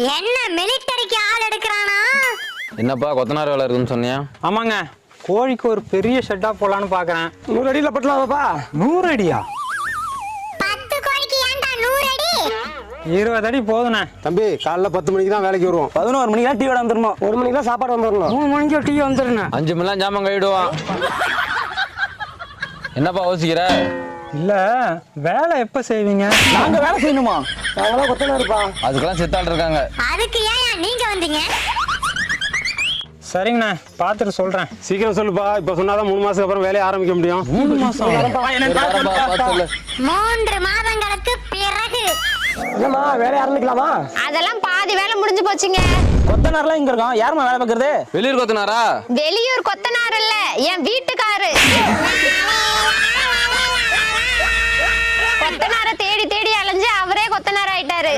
என்ன மிலிட்டரிக்கு ஆள் எடுக்கறானா? என்னப்பா கொத்தனார் வேலை இருக்குன்னு சொன்னியா? ஆமாங்க, கோழிக்கு ஒரு பெரிய ஷெட்டா போலான்னு பாக்குறேன். 100 அடியில பட்டலாமாப்பா? 100 அடியா? 10 கோழிக்கு ஏன்டா 100 அடி? 20 அடி போதுண்ணே. தம்பி காலைல 10 மணிக்கு தான் வேலைக்கு வருவோம். 11 மணிக்கு தான் டீ வர வந்துடணும். 1 மணிக்கு தான் சாப்பாடு வந்துடணும். 3 மணிக்கு டீ வந்துடணும். 5 மணிலாம் ஜாமான் கழுவிடுவான். என்னப்பா யோசிக்கிற? இல்ல, வேலை எப்ப செய்வீங்க? நாங்க வேலை செய்யணுமா? நாங்களாம் கொத்தனாருப்பா. அதுக்கெல்லாம் சித்தாள் இருக்காங்க. அதுக்கு ஏன் நீங்க வந்தீங்க? சரிங்கண்ணே, பார்த்துட்டு சொல்றேன். சீக்கிரம் சொல்லுப்பா, இப்ப சொன்னாதான் 3 மாசத்துக்கு அப்புறம் வேலையை ஆரம்பிக்க முடியும். 3 மாசம்? பார்த்து சொல்லு. 3 மாதங்களுக்கு பிறகு. என்னம்மா வேலையை ஆரம்பிக்கலாமா? அதெல்லாம் பாதி வேலை முடிஞ்சு போச்சுங்க. கொத்தனார்லாம் இங்க இருக்கோம், யாருமா வேலை பார்க்கறது? வெளியூர் கொத்தனாரா? வெளியூர் கொத்தனார் இல்ல, என் வீட்டுக்காரு. கொத்தனார தேடி தேடி அலைஞ்சு அவரே கொத்தனார் ஆயிட்டாரு.